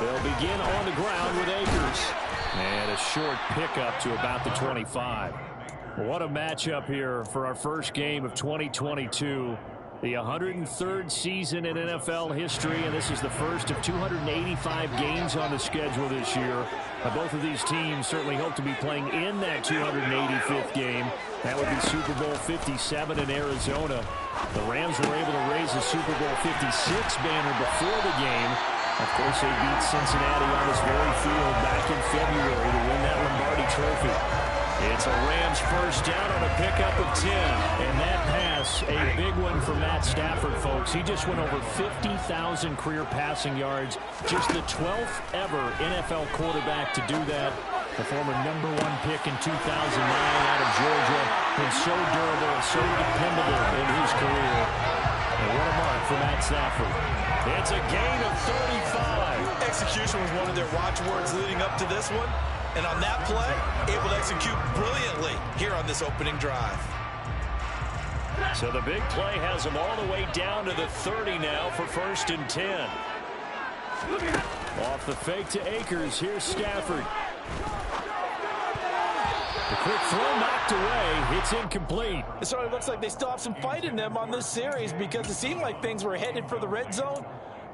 They'll begin on the ground with Akers. And a short pickup to about the 25. What a matchup here for our first game of 2022. The 103rd season in NFL history, and this is the first of 285 games on the schedule this year. Both of these teams certainly hope to be playing in that 285th game. That would be Super Bowl 57 in Arizona. The Rams were able to raise the Super Bowl 56 banner before the game. Of course, they beat Cincinnati on this very field back in February to win that Lombardi Trophy. It's a Rams first down on a pickup of 10. And that pass, a big one for Matt Stafford, folks. He just went over 50,000 career passing yards. Just the 12th ever NFL quarterback to do that. The former #1 pick in 2009 out of Georgia. Been so durable, so dependable in his career. And what a mark for Matt Stafford. It's a gain of 35. Execution was one of their watchwords leading up to this one. And on that play, able to execute brilliantly here on this opening drive. So the big play has them all the way down to the 30 now for 1st and 10. Off the fake to Akers. Here's Stafford. The quick throw knocked away. It's incomplete. It certainly looks like they still have some fight in them on this series because it seemed like things were headed for the red zone.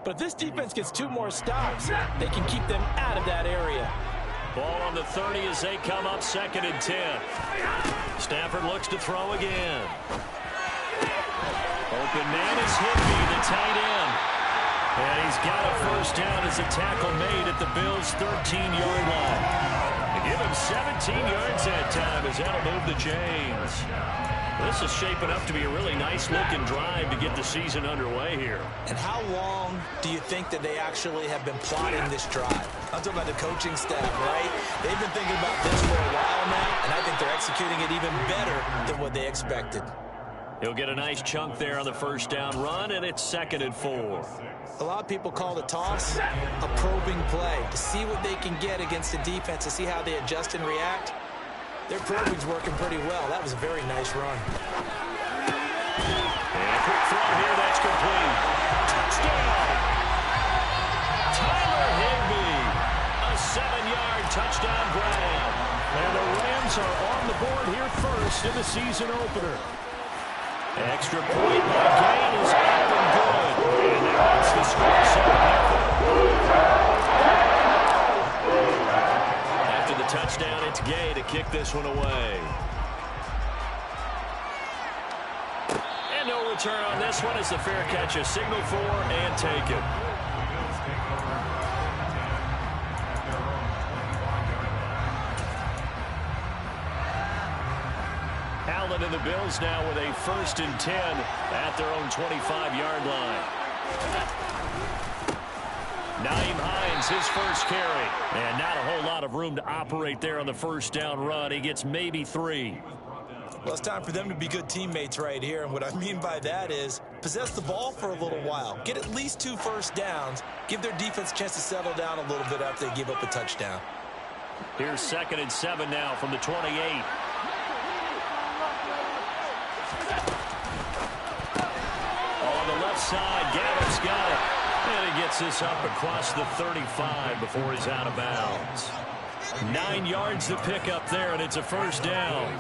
But if this defense gets 2 more stops, they can keep them out of that area. Ball on the 30 as they come up 2nd and 10. Stafford looks to throw again. Open man is Higbee, the tight end. And he's got a first down as a tackle made at the Bills' 13-yard line. They give him 17 yards that time as that'll move the chains. This is shaping up to be a really nice-looking drive to get the season underway here. And how long do you think that they actually have been plotting this drive? I'm talking about the coaching staff, right? They've been thinking about this for a while now, and I think they're executing it even better than what they expected. He'll get a nice chunk there on the first down run, and it's 2nd and 4. A lot of people call the toss a probing play to see what they can get against the defense, to see how they adjust and react. Their probing's working pretty well. That was a very nice run. And a quick throw here, that's complete. Touchdown! Tyler Higbee, a 7-yard touchdown grab. And the Rams are on the board here first in the season opener. Extra point by Gain is up and good. And that's the score. After the touchdown, it's Gay to kick this one away. And no return on this one as the fair catch is signaled for and taken. Allen and the Bills now with a 1st and 10 at their own 25-yard line. Nyheim Hines, his first carry. And not a whole lot of room to operate there on the first down run. He gets maybe 3. Well, it's time for them to be good teammates right here. And what I mean by that is possess the ball for a little while. Get at least 2 first downs. Give their defense a chance to settle down a little bit after they give up a touchdown. Here's 2nd and 7 now from the 28. On the left side, Gallup's got it. And he gets this up across the 35 before he's out of bounds. 9 yards to pick up there, and it's a first down.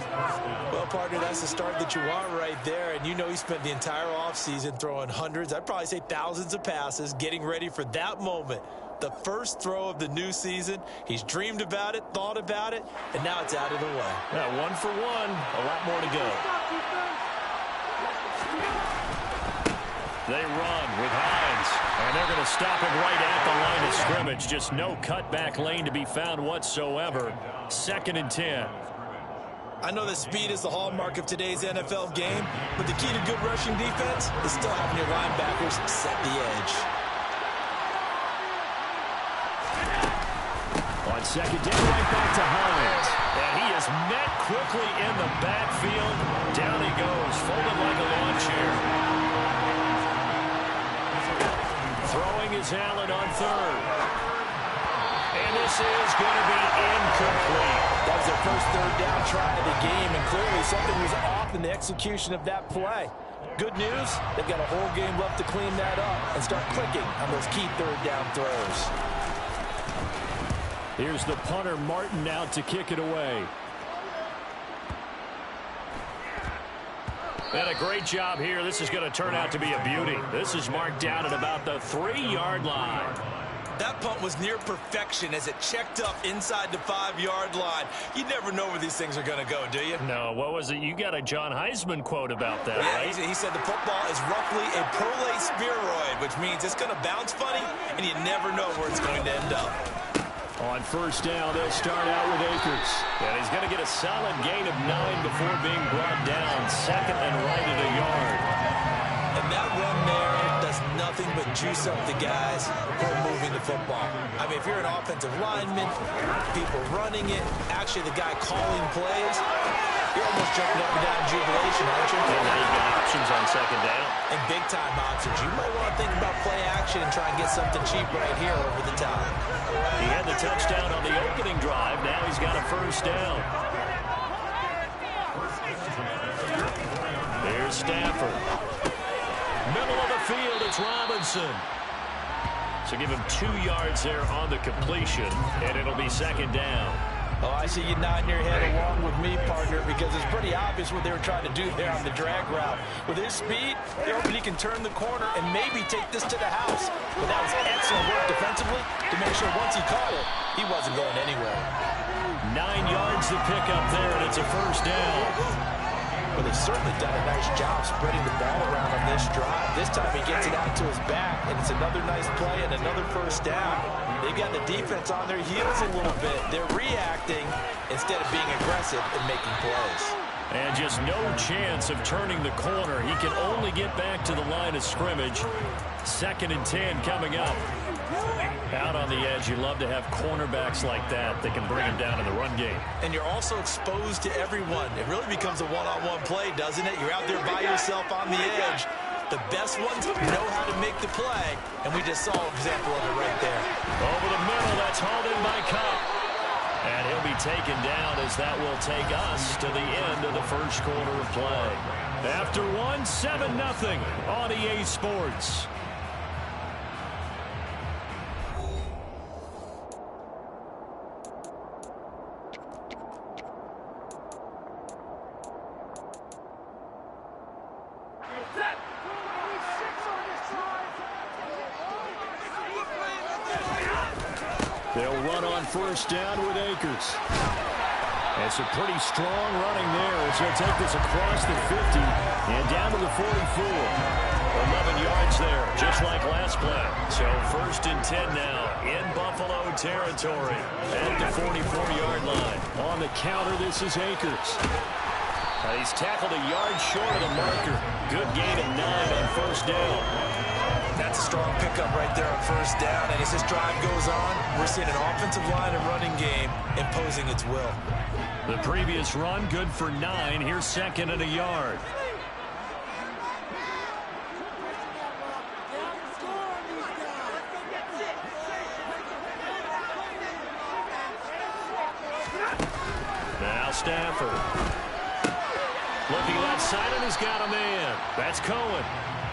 Well, partner, that's the start that you want right there. And you know he spent the entire offseason throwing hundreds, I'd probably say thousands of passes, getting ready for that moment. The first throw of the new season. He's dreamed about it, thought about it, and now it's out of the way. Yeah, 1 for 1, a lot more to go. They run with Hines, and they're going to stop him right at the line of scrimmage. Just no cutback lane to be found whatsoever. 2nd and 10. I know that speed is the hallmark of today's NFL game, but the key to good rushing defense is still having your linebackers set the edge. On 2nd down, right back to Hines. And he is met quickly in the backfield. Down he goes, folded like a lawn chair. Throwing is Allen on 3rd. And this is going to be incomplete. That was their first 3rd down try of the game, and clearly something was off in the execution of that play. Good news, they've got a whole game left to clean that up and start clicking on those key third down throws. Here's the punter, Martin, out to kick it away. And a great job here. This is going to turn out to be a beauty. This is marked down at about the 3-yard line. That punt was near perfection as it checked up inside the 5-yard line. You never know where these things are going to go, do you? No, what was it? You got a John Heisman quote about that, yeah, right? He said the football is roughly a prolate spheroid, which means it's going to bounce funny, and you never know where it's going to end up. On first down, they'll start out with Akers. And he's going to get a solid gain of 9 before being brought down. Second and right at a yard. And that run there does nothing but juice up the guys who are moving the football. I mean, if you're an offensive lineman, people running it, actually the guy calling plays, you're almost jumping up and down in jubilation, aren't you? And now you've got options on second down. And big-time options. You might want to think about play action and try and get something cheap right here over the top. He had the touchdown on the opening drive. Now he's got a first down. Here's Stafford. Middle of the field, it's Robinson. So give him 2 yards there on the completion, and it'll be second down. Oh, I see you nodding your head along with me, partner, because it's pretty obvious what they were trying to do there on the drag route. With his speed, they're hoping he can turn the corner and maybe take this to the house. But that was excellent work defensively to make sure once he caught it, he wasn't going anywhere. 9 yards to pick up there, and it's a first down. Well, they've certainly done a nice job spreading the ball around on this drive. This time he gets it out to his back, and it's another nice play and another first down. They've got the defense on their heels a little bit. They're reacting instead of being aggressive and making plays. And just no chance of turning the corner. He can only get back to the line of scrimmage. 2nd and 10 coming up. Out on the edge, you love to have cornerbacks like that that can bring him down in the run game. And you're also exposed to everyone. It really becomes a one-on-one play, doesn't it? You're out there by yourself on the edge. The best ones know how to make the play, and we just saw an example of it right there. Over the middle, that's hauled in by Kupp. And he'll be taken down as that will take us to the end of the first quarter of play. After 7-0 on EA Sports. They'll run on first down with Akers. It's a pretty strong running there. It's going to take this across the 50 and down to the 44. 11 yards there, just like last play. So 1st and 10 now in Buffalo territory at the 44-yard line. On the counter, this is Akers. And he's tackled a yard short of the marker. Good gain of 9 on first down. That's a strong pickup right there on first down. And as this drive goes on, we're seeing an offensive line and running game imposing its will. The previous run, good for 9. Here's 2nd and a yard. Now Stafford. Looking left side, and he's got a man. That's Cohen.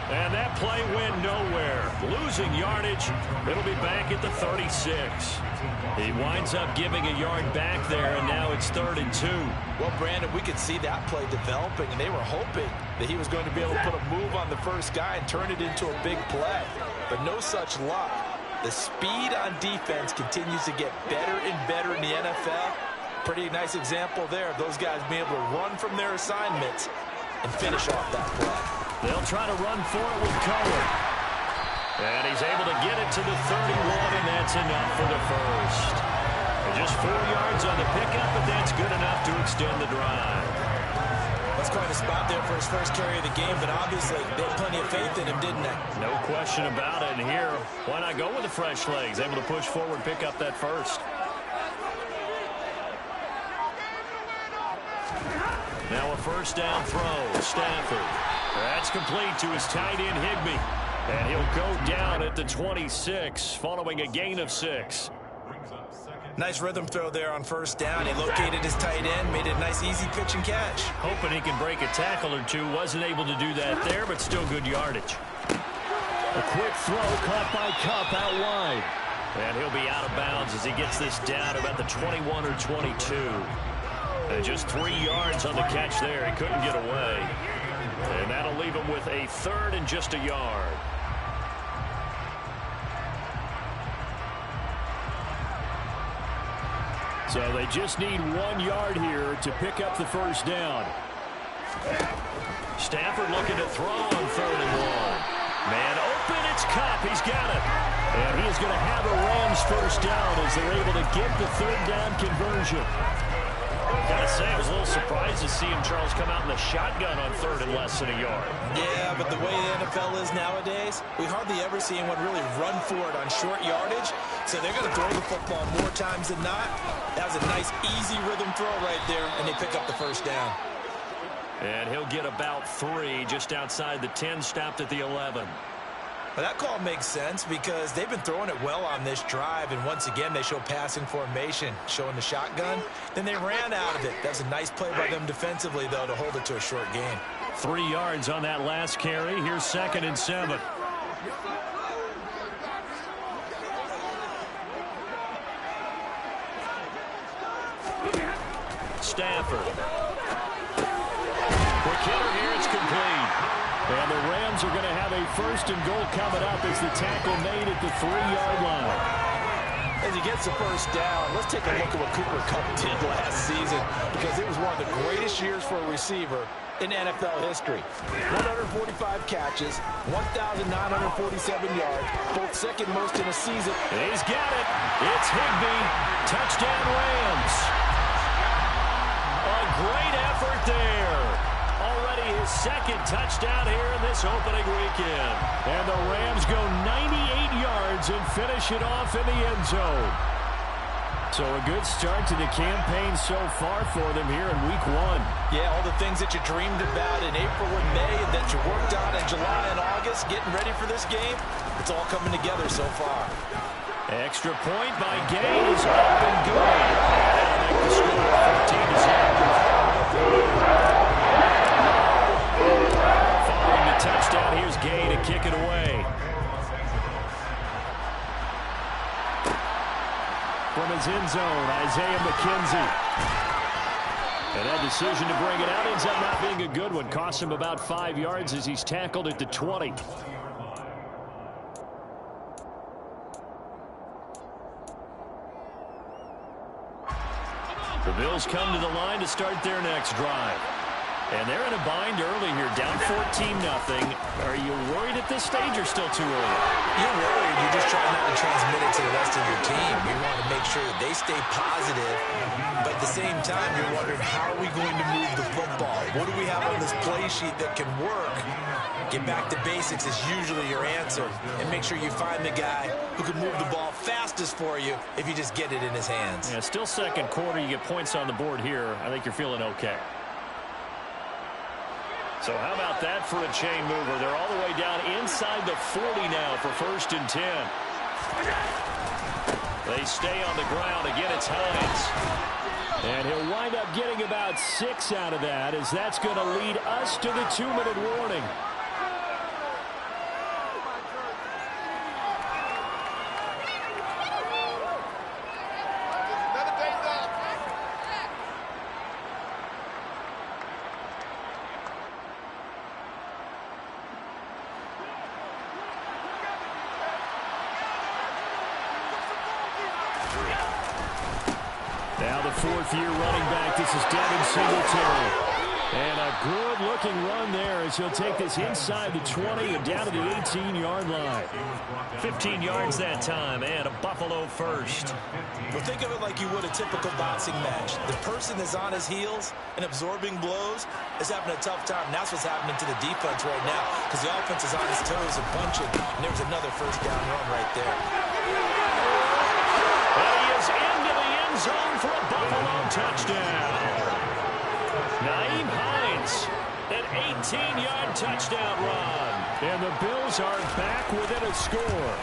And that play went nowhere. Losing yardage. It'll be back at the 36. He winds up giving a yard back there, and now it's 3rd and 2. Well, Brandon, we could see that play developing, and they were hoping that he was going to be able to put a move on the first guy and turn it into a big play. But no such luck. The speed on defense continues to get better and better in the NFL. Pretty nice example there of those guys being able to run from their assignments and finish off that play. They'll try to run for it with Cohen. And he's able to get it to the 31, and that's enough for the first. And just 4 yards on the pickup, but that's good enough to extend the drive. That's quite a spot there for his first carry of the game, but obviously they had plenty of faith in him, didn't they? No question about it. And here, why not go with the fresh legs? Able to push forward, pick up that first. Now a first down throw. Stafford. That's complete to his tight end, Higbee. And he'll go down at the 26 following a gain of 6. Brings up 2nd Nice rhythm throw there on first down. He located his tight end, made it a nice easy pitch and catch. Hoping he can break a tackle or two. Wasn't able to do that there, but still good yardage. A quick throw caught by Kupp out wide. And he'll be out of bounds as he gets this down about the 21 or 22. And just 3 yards on the catch there. He couldn't get away. And that'll leave him with a 3rd and just a yard. So they just need 1 yard here to pick up the first down. Stafford looking to throw on 3rd and 1. Man open, it's Kupp. He's got it. And he is going to have a Rams first down as they're able to get the 3rd down conversion. Gotta say, I was a little surprised to see him, Charles, come out in the shotgun on 3rd and less than a yard. Yeah, but the way the NFL is nowadays, we hardly ever see anyone really run for it on short yardage. So they're going to throw the football more times than not. That was a nice, easy rhythm throw right there, and they pick up the first down. And he'll get about 3 just outside the 10, stopped at the 11. Well, that call makes sense because they've been throwing it well on this drive, and once again, they show passing formation, showing the shotgun. Then they ran out of it. That was a nice play by them defensively, though, to hold it to a short gain. 3 yards on that last carry. Here's 2nd and 7. Stafford. Quick hitter here, it's complete. And the Rams are going to have a 1st and goal coming up as the tackle made at the 3-yard line. As he gets the first down, let's take a look at what Cooper Kupp did last season because it was one of the greatest years for a receiver in NFL history. 145 catches, 1,947 yards, both 2nd most in a season. He's got it. It's Higbee. Touchdown Rams. A great effort there. Already his 2nd touchdown here in this opening weekend. And the Rams go 98 yards and finish it off in the end zone. So a good start to the campaign so far for them here in week 1. Yeah, all the things that you dreamed about in April and May and that you worked on in July and August, getting ready for this game, it's all coming together so far. Extra point by Gay is up and good. That'll make the score 14-7. Following the touchdown, here's Gay to kick it away. From his end zone, Isaiah McKenzie. And that decision to bring it out ends up not being a good one. Costs him about 5 yards as he's tackled at the 20. The Bills come to the line to start their next drive. And they're in a bind early here, down 14-0. Are you worried at this stage or still too early? You're worried. You're just trying not to transmit it to the rest of your team. You want to make sure that they stay positive. But at the same time, you're wondering, how are we going to move the football? What do we have on this play sheet that can work? Get back to basics is usually your answer. And make sure you find the guy who can move the ball fastest for you if you just get it in his hands. Yeah, still 2nd quarter. You get points on the board here. I think you're feeling okay. So how about that for a chain mover? They're all the way down inside the 40 now for 1st and 10. They stay on the ground. Again, it's Hines. And he'll wind up getting about 6 out of that, as that's going to lead us to the 2-minute warning. Now the 4th-year running back, this is Devin Singletary. And a good-looking run there as he'll take this inside the 20 and down to the 18-yard line. 15 yards that time, and a Buffalo first. Well, think of it like you would a typical boxing match. The person that's on his heels and absorbing blows is having a tough time. And that's what's happening to the defense right now because the offense is on his toes and punching. And there was another first down run right there. And he is into the end zone for a Buffalo touchdown. Nyheim Hines, an 18-yard touchdown run. And the Bills are back within a score.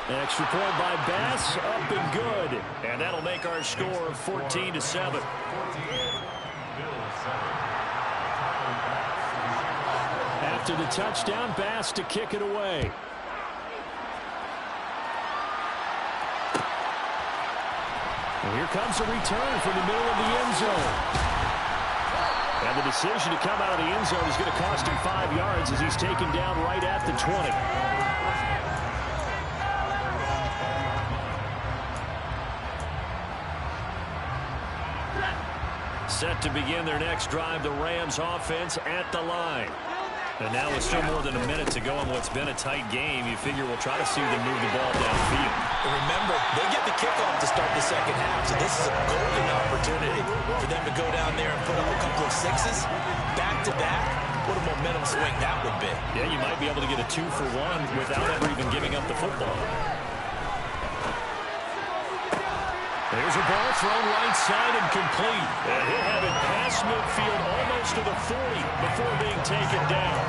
Extra point by Bass, up and good. And that'll make our score 14-7. After the touchdown, Bass to kick it away. And here comes a return from the middle of the end zone. And the decision to come out of the end zone is going to cost him 5 yards as he's taken down right at the 20. Set to begin their next drive, the Rams offense at the line. And now with still more than a minute to go in what's been a tight game, you figure we'll try to see them move the ball downfield. And remember, they get the kickoff to start the second half, so this is a golden opportunity for them to go down there and put up a couple of sixes back-to-back. What a momentum swing that would be. Yeah, you might be able to get a 2-for-1 without ever even giving up the football. There's a ball thrown right side and complete. And he'll have it past midfield almost to the 40 before being taken down.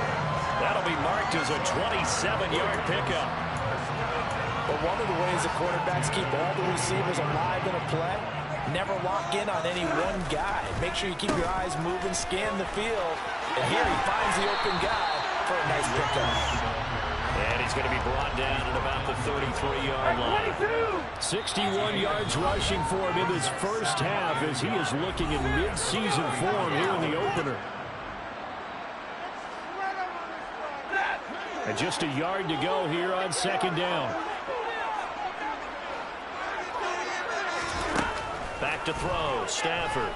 That'll be marked as a 27-yard pickup. But one of the ways the quarterbacks keep all the receivers alive in a play, never lock in on any one guy. Make sure you keep your eyes moving, scan the field. And here he finds the open guy for a nice pickup. And he's going to be brought down at about the 33-yard line. 61 yards rushing for him in this first half as he is looking in mid-season form here in the opener. And just a yard to go here on second down. Back to throw, Stafford.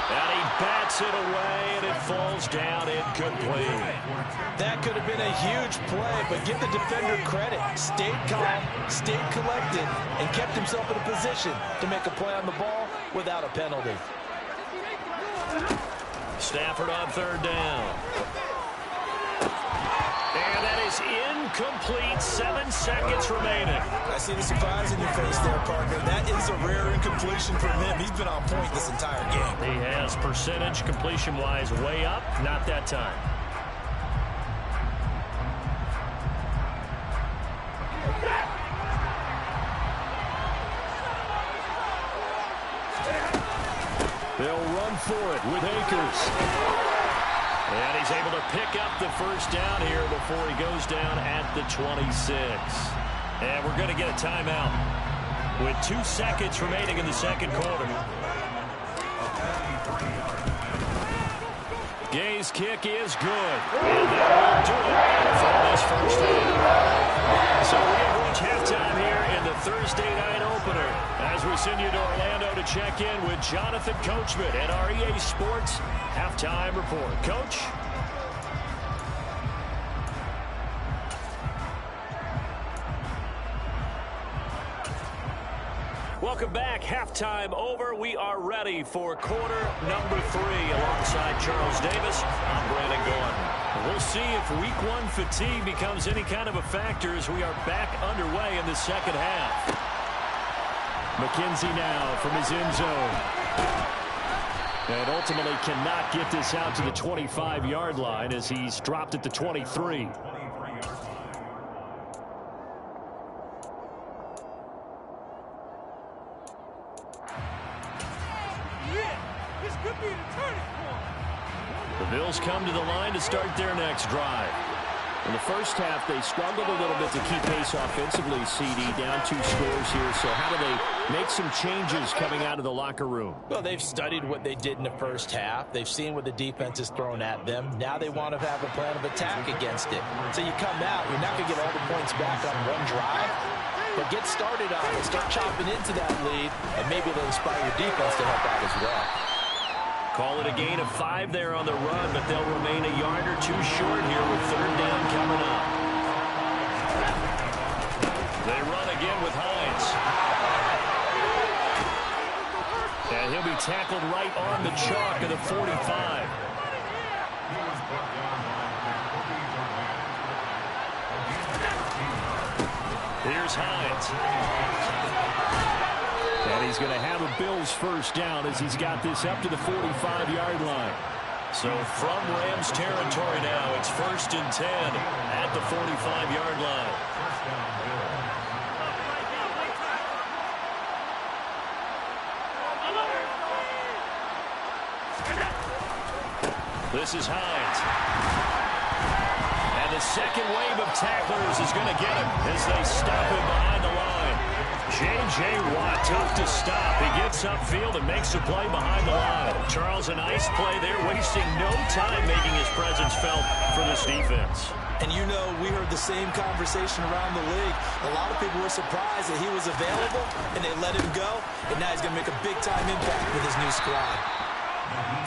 And he bats it away, and it falls down incomplete. That could have been a huge play, but give the defender credit. Stayed calm, stayed collected, and kept himself in a position to make a play on the ball without a penalty. Stafford on third down. And that is incomplete. 7 seconds remaining. I see the surprise in your face there, partner. That is a rare incompletion from him. He's been on point this entire game. He has percentage completion-wise way up. Not that time. They'll run for it with Akers. And he's able to pick up the first down here before he goes down at the 26. And we're going to get a timeout with 2 seconds remaining in the second quarter. Gay's kick is good. And that will do it for this first half. So we have reached halftime here in the Thursday night opener as we send you to Orlando to check in with Jonathan Coachman at our EA Sports Halftime Report. Coach? Welcome back. Halftime over. We are ready for quarter number 3 alongside Charles Davis. I'm Brandon Gordon. We'll see if week 1 fatigue becomes any kind of a factor as we are back underway in the second half. McKenzie now from his end zone. And ultimately cannot get this out to the 25-yard line as he's dropped at the 23. The Bills come to the line to start their next drive. In the first half, they struggled a little bit to keep pace offensively, CD, down 2 scores here. So how do they make some changes coming out of the locker room? Well, they've studied what they did in the first half. They've seen what the defense has thrown at them. Now they want to have a plan of attack against it. So you come out, you're not going to get all the points back on one drive, but get started on it. Start chopping into that lead, and maybe they'll inspire your defense to help out as well. Call it a gain of 5 there on the run, but they'll remain a yard or 2 short here with third down coming up. They run again with Hines. And he'll be tackled right on the chalk of the 45. Here's Hines. And he's going to have a Bills first down as he's got this up to the 45-yard line. So from Rams territory now, it's 1st and 10 at the 45-yard line. This is Hines. And the second wave of tacklers is going to get him as they stop him behind the line. J.J. Watt, tough to stop. He gets upfield and makes a play behind the line. Charles, a nice play there, wasting no time making his presence felt for this defense. And you know, we heard the same conversation around the league. A lot of people were surprised that he was available, and they let him go. And now he's going to make a big-time impact with his new squad.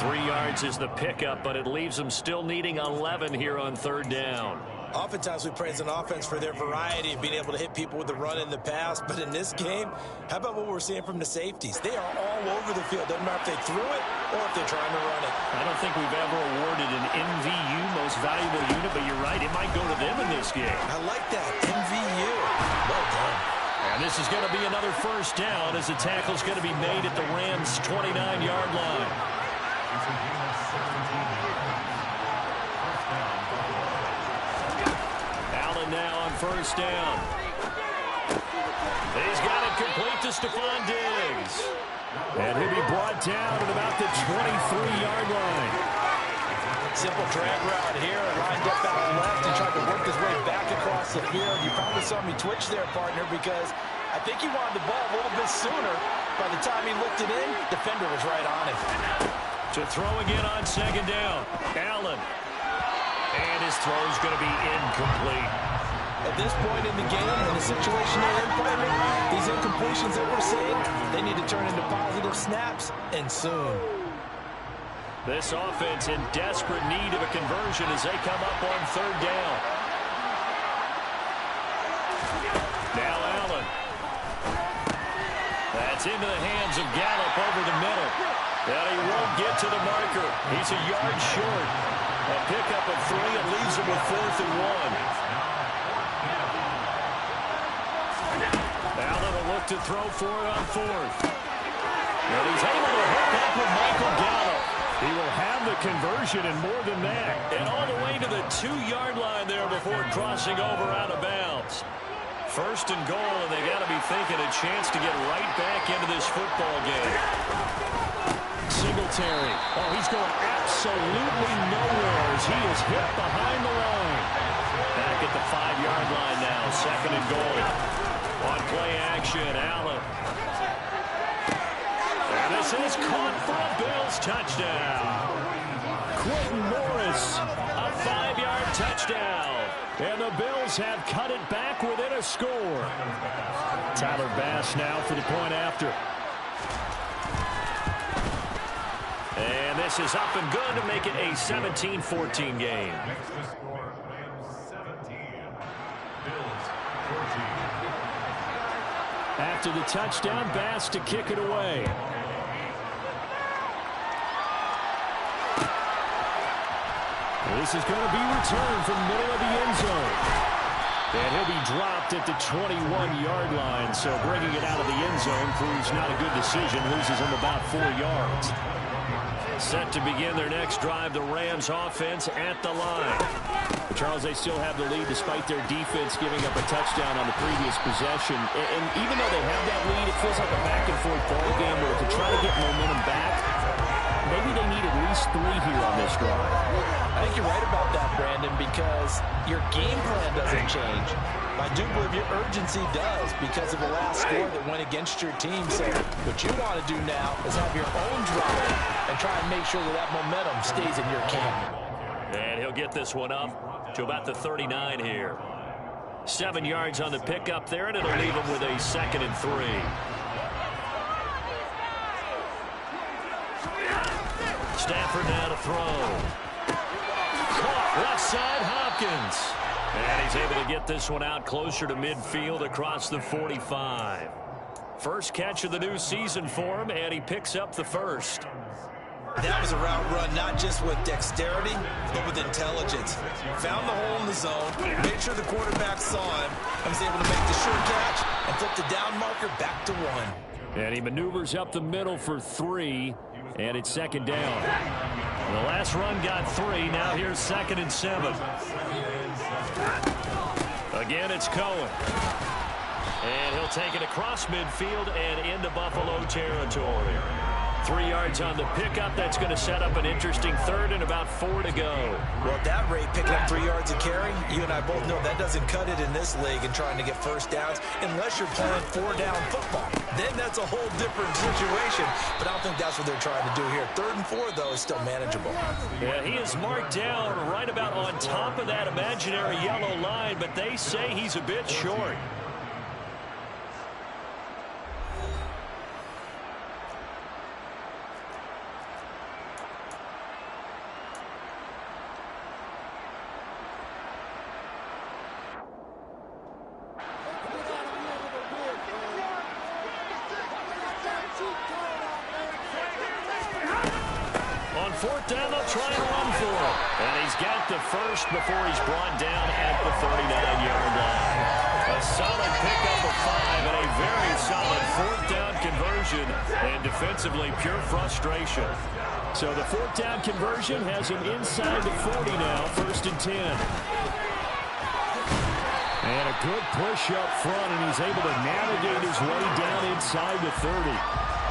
3 yards is the pickup, but it leaves them still needing 11 here on 3rd down. Oftentimes we praise an offense for their variety of being able to hit people with the run in the pass. But in this game, how about what we're seeing from the safeties? They are all over the field. Doesn't matter if they threw it or if they're trying to run it. I don't think we've ever awarded an MVU, most valuable unit, but you're right. It might go to them in this game. I like that. MVU. Well done. And this is going to be another 1st down as the tackle's going to be made at the Rams' 29-yard line. Allen now on 1st down. He's got it complete to Stephon Diggs. And he'll be brought down at about the 23-yard line. Simple drag route here, lined up out left and tried to work his way back across the field. You probably saw me twitch there, partner, because I think he wanted the ball a little bit sooner. By the time he looked it in, defender was right on him. To throw again on 2nd down. Allen. And his throw is going to be incomplete. At this point in the game, in the situation they're in, partner, these incompletions that we're seeing, they need to turn into positive snaps, and soon. This offense in desperate need of a conversion as they come up on 3rd down. Now Allen. That's into the hands of Gallup over the middle. And he won't get to the marker. He's a yard short. A pickup of 3 and leaves him with 4th and 1. Allen will look to throw for it on 4th. And he's able to hook up with Michael Gallup. He will have the conversion and more than that. And all the way to the 2-yard line there before crossing over out of bounds. 1st and goal, and they got to be thinking a chance to get right back into this football game. Singletary. Oh, he's going absolutely nowhere as he is hit behind the line. Back at the 5-yard line now, 2nd and goal. On play action, Allen. And this is caught for a Bills touchdown. Quentin Morris. A 5-yard touchdown. And the Bills have cut it back within a score. Tyler Bass now for the point after. And this is up and good to make it a 17-14 game. After the touchdown, Bass to kick it away. This is going to be returned from middle of the end zone. And he'll be dropped at the 21-yard line. So bringing it out of the end zone proves not a good decision. Loses him about 4 yards. Set to begin their next drive, the Rams offense at the line. Charles, they still have the lead despite their defense giving up a touchdown on the previous possession. And even though they have that lead, it feels like a back-and-forth ball game where to try to get momentum back, maybe they need at least 3 here on this drive. I think you're right about that, Brandon, because your game plan doesn't change. I do believe your urgency does because of the last score that went against your team. So what you want to do now is have your own drive and try and make sure that that momentum stays in your camp. And he'll get this one up to about the 39 here. 7 yards on the pickup there, and it'll leave him with a 2nd and 3. Stafford now to throw. Caught left side, Hopkins. And he's able to get this one out closer to midfield across the 45. First catch of the new season for him, and he picks up the first. That was a route run, not just with dexterity, but with intelligence. Found the hole in the zone, made sure the quarterback saw him, and was able to make the sure catch and flip the down marker back to 1. And he maneuvers up the middle for 3, and it's 2nd down. The last run got 3. Now here's 2nd and 7. Again, it's Cohen. And he'll take it across midfield and into Buffalo territory. 3 yards on the pickup. That's going to set up an interesting 3rd and about 4 to go. Well, at that rate, picking up 3 yards a carry, you and I both know that doesn't cut it in this league and trying to get first downs unless you're playing 4-down football. Then that's a whole different situation, but I don't think that's what they're trying to do here. 3rd and 4, though, is still manageable. Yeah, he is marked down right about on top of that imaginary yellow line, but they say he's a bit short. First before he's brought down at the 39-yard line. A solid pickup of 5 and a very solid 4th down conversion, and defensively pure frustration. So the 4th down conversion has him inside the 40 now, 1st and 10. And a good push up front, and he's able to navigate his way down inside the 30.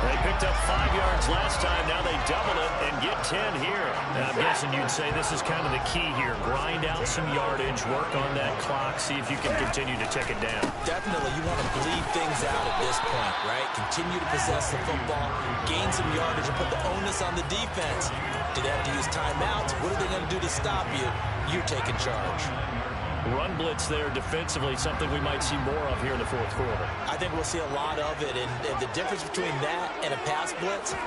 They picked up 5 yards last time. Now they double it and get 10 here. And I'm guessing you'd say this is kind of the key here. Grind out some yardage, work on that clock, see if you can continue to tick it down. Definitely, you want to bleed things out at this point, right? Continue to possess the football, gain some yardage, and put the onus on the defense. Do they have to use timeouts? What are they going to do to stop you? You're taking charge. Run blitz there defensively, something we might see more of here in the 4th quarter. I think we'll see a lot of it, and the difference between that and a pass blitz,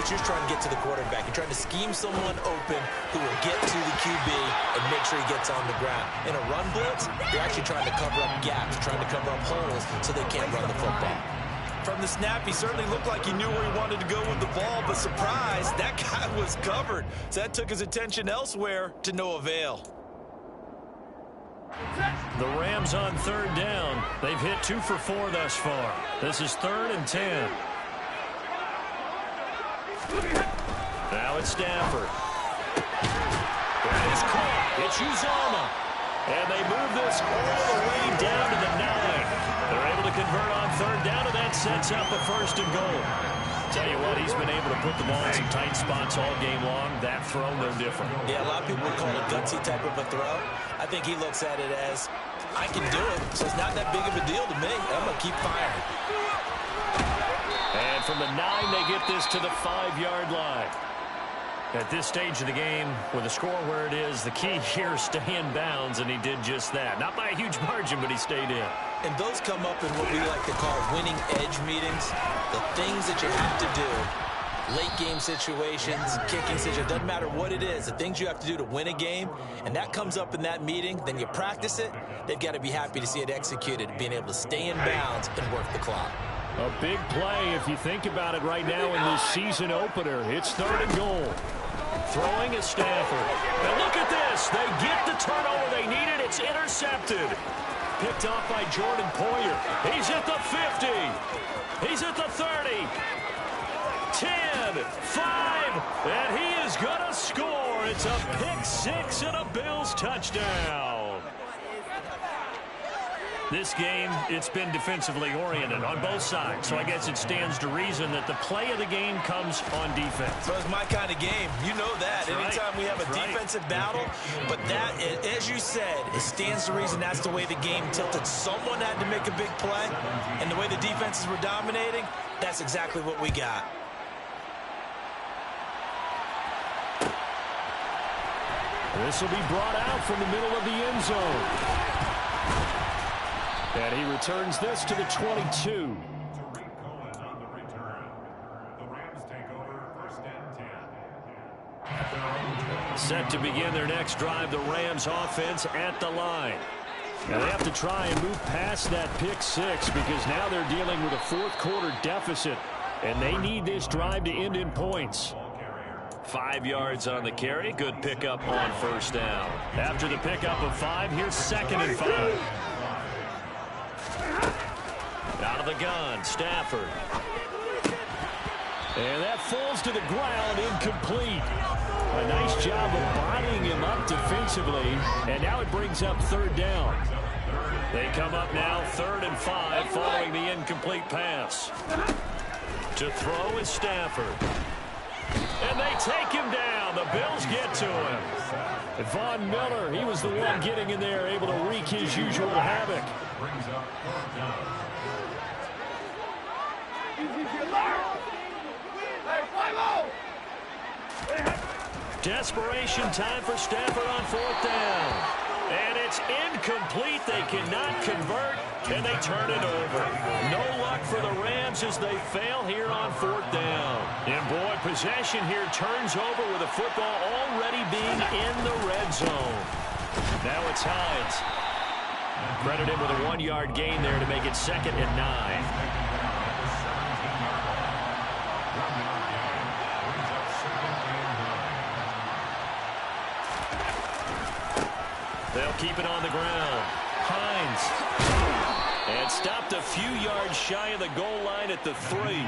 you're trying to get to the quarterback. You're trying to scheme someone open who will get to the QB and make sure he gets on the ground. In a run blitz, you're actually trying to cover up gaps, trying to cover up holes so they can't run the football. From the snap, he certainly looked like he knew where he wanted to go with the ball, but surprise, that guy was covered. So that took his attention elsewhere to no avail. The Rams on 3rd down. They've hit 2 for 4 thus far. This is 3rd and 10. Now it's Stafford. That is caught. It's Uzomah. And they move this all the way down to the 9. They're able to convert on 3rd down, and that sets up a 1st and goal. Tell you what, he's been able to put the ball in some tight spots all game long. That throw, no different. Yeah, a lot of people would call it a gutsy type of a throw. I think he looks at it as, I can do it, so it's not that big of a deal to me. I'm going to keep firing. And from the 9, they get this to the 5-yard line. At this stage of the game, with the score where it is, the key here is stay in bounds, and he did just that. Not by a huge margin, but he stayed in. And those come up in what we like to call winning edge meetings. The things that you have to do, late game situations, kicking situations, doesn't matter what it is, the things you have to do to win a game, and that comes up in that meeting, then you practice it, they've got to be happy to see it executed, being able to stay in bounds and work the clock. A big play if you think about it right now in this season opener. It's 3rd and goal. Throwing is Stafford. And look at this. They get the turnover they needed. It's intercepted. Picked off by Jordan Poyer. He's at the 50. He's at the 30. 10, 5, and he is going to score. It's a pick 6 and a Bills touchdown. This game, it's been defensively oriented on both sides, so I guess it stands to reason that the play of the game comes on defense. So it's my kind of game. You know that. That's Anytime right. we have a That's defensive right. battle, but that, as you said, it stands to reason that's the way the game tilted. Someone had to make a big play, and the way the defenses were dominating, that's exactly what we got. This will be brought out from the middle of the end zone. And he returns this to the 22. Set to begin their next drive, the Rams offense at the line. Now they have to try and move past that pick 6 because now they're dealing with a 4th quarter deficit, and they need this drive to end in points. 5 yards on the carry. Good pickup on 1st down. After the pickup of 5, here's 2nd and 5. Out of the gun, Stafford. And that falls to the ground, incomplete. A nice job of bodying him up defensively, and now it brings up third down. They come up now 3rd and 5 following the incomplete pass. To throw is Stafford. And they take him down. The Bills get to him. Von Miller, he was the one getting in there, able to wreak his usual havoc. Desperation time for Stafford on 4th down. And it's incomplete. They cannot convert, and they turn it over. No luck for the Rams as they fail here on 4th down. And boy, possession here turns over with the football already being in the red zone. Now it's Hines. Credit him with a 1-yard gain there to make it 2nd and 9. They'll keep it on the ground. Hines. And stopped a few yards shy of the goal line at the 3.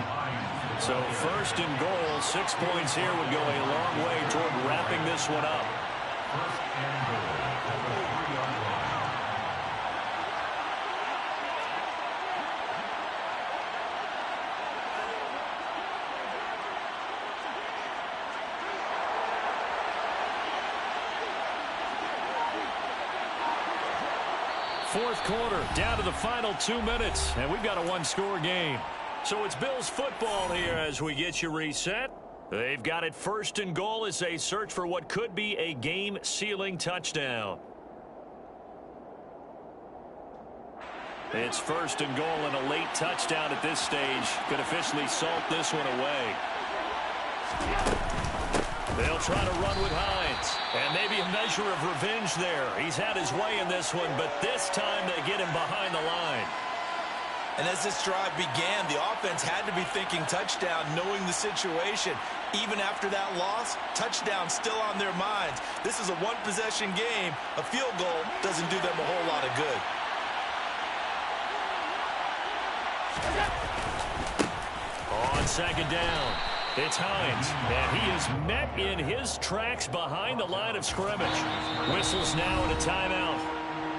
So 1st and goal, 6 points here would go a long way toward wrapping this one up. Fourth quarter, down to the final 2 minutes, and we've got a 1-score game. So it's Bills football here as we get you reset. They've got it 1st and goal as they search for what could be a game-sealing touchdown. It's 1st and goal, and a late touchdown at this stage could officially salt this one away. They'll try to run with Hines. And maybe a measure of revenge there. He's had his way in this one, but this time they get him behind the line. And as this drive began, the offense had to be thinking touchdown, knowing the situation. Even after that loss, touchdown still on their minds. This is a one-possession game. A field goal doesn't do them a whole lot of good. On 2nd down, it's Hines, and he is met in his tracks behind the line of scrimmage. Whistles now and a timeout.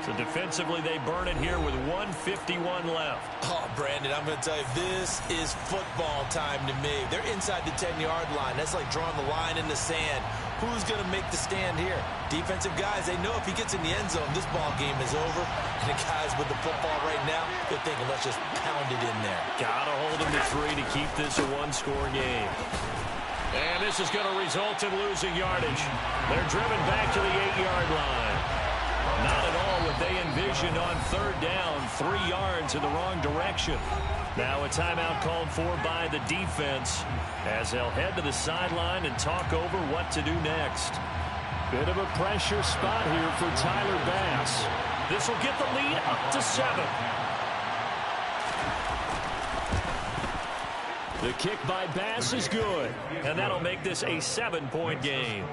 So defensively, they burn it here with 1:51 left. Oh, Brandon, I'm going to tell you, this is football time to me. They're inside the 10-yard line. That's like drawing the line in the sand. Who's going to make the stand here? Defensive guys, they know if he gets in the end zone, this ball game is over. And the guys with the football right now, they're thinking, let's just pound it in there. Got to hold him to 3 to keep this a 1-score game. And this is going to result in losing yardage. They're driven back to the 8-yard line. Not at all what they envisioned on 3rd down, 3 yards in the wrong direction. Now a timeout called for by the defense as they'll head to the sideline and talk over what to do next. Bit of a pressure spot here for Tyler Bass. This will get the lead up to 7. The kick by Bass is good, and that'll make this a 7-point game.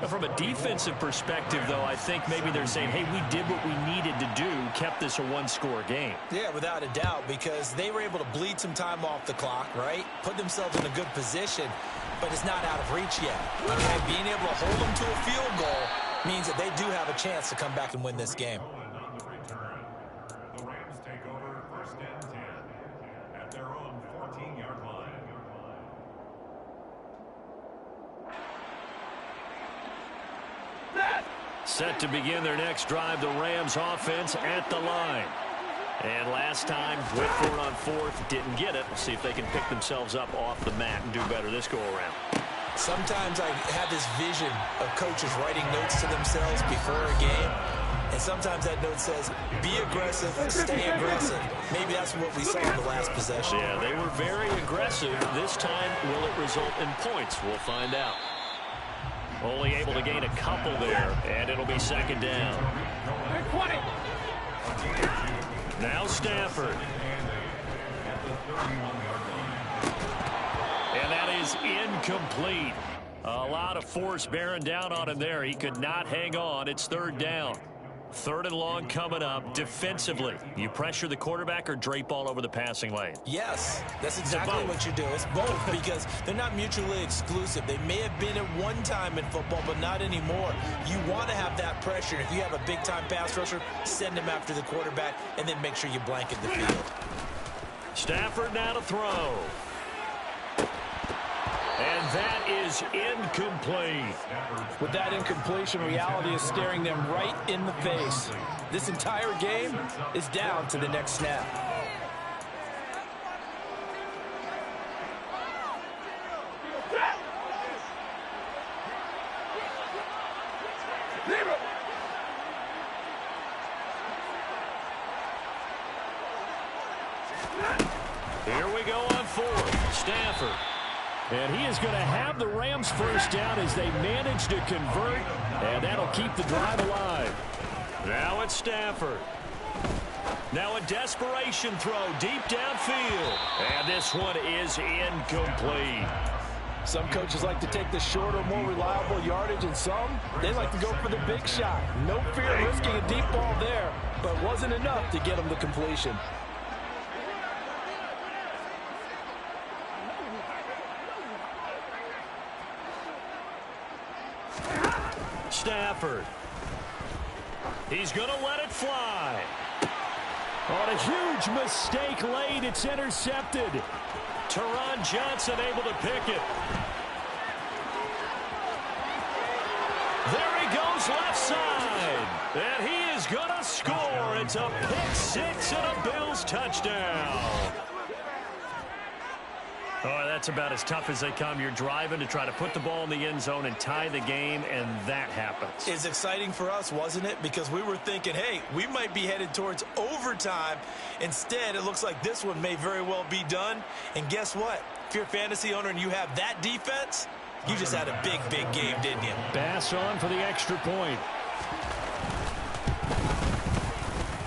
From a defensive perspective, though, I think maybe they're saying, hey, we did what we needed to do, kept this a 1-score game. Yeah, without a doubt, because they were able to bleed some time off the clock, right? Put themselves in a good position, but it's not out of reach yet. Okay, being able to hold them to a field goal means that they do have a chance to come back and win this game. Set to begin their next drive, the Rams offense at the line. And last time, went for it on 4th, didn't get it. We'll see if they can pick themselves up off the mat and do better this go-around. Sometimes I have this vision of coaches writing notes to themselves before a game. And sometimes that note says, be aggressive, stay aggressive. Maybe that's what we saw in the last possession. Yeah, they were very aggressive. This time, will it result in points? We'll find out. Only able to gain a couple there, and it'll be 2nd down. Now Stafford. And that is incomplete. A lot of force bearing down on him there. He could not hang on. It's 3rd down. 3rd and long coming up. Defensively, you pressure the quarterback or drape all over the passing lane? Yes, that's exactly what you do. It's both because they're not mutually exclusive. They may have been at one time in football, but not anymore. You want to have that pressure. If you have a big-time pass rusher, send him after the quarterback, and then make sure you blanket the field. Stafford now to throw. And that is incomplete. With that incompletion, reality is staring them right in the face. This entire game is down to the next snap. Here we go on 4th. Stafford. And he is going to have the Rams first down as they manage to convert, and that'll keep the drive alive. Now it's Stafford. Now a desperation throw deep downfield. And this one is incomplete. Some coaches like to take the shorter, more reliable yardage, and some, they like to go for the big shot. No fear of risking a deep ball there, but wasn't enough to get them the completion. Stafford. He's going to let it fly. On a huge mistake late, it's intercepted. Teron Johnson able to pick it. There he goes left side. And he is going to score. It's a pick six and a Bills touchdown. Oh, that's about as tough as they come. You're driving to try to put the ball in the end zone and tie the game, and that happens. It's exciting for us, wasn't it? Because we were thinking, hey, we might be headed towards overtime. Instead, it looks like this one may very well be done. And guess what? If you're a fantasy owner and you have that defense, you just had a big, big game, didn't you? Bass on for the extra point.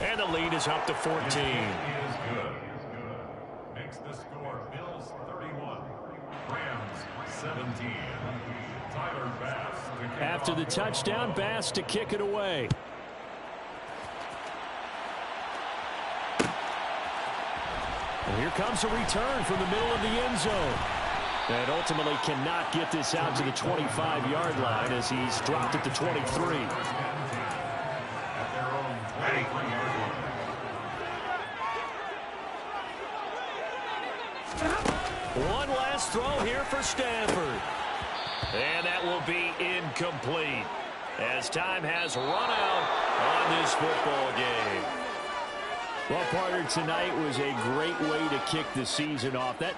And the lead is up to 14. Makes the score Bills 31, Rams 17. Tyler Bass. After the touchdown, Bass to kick it away. And here comes a return from the middle of the end zone. And ultimately cannot get this out to the 25-yard line as he's dropped at the 23. One last throw here for Stafford. And that will be incomplete as time has run out on this football game. Well, partner, tonight was a great way to kick the season off. That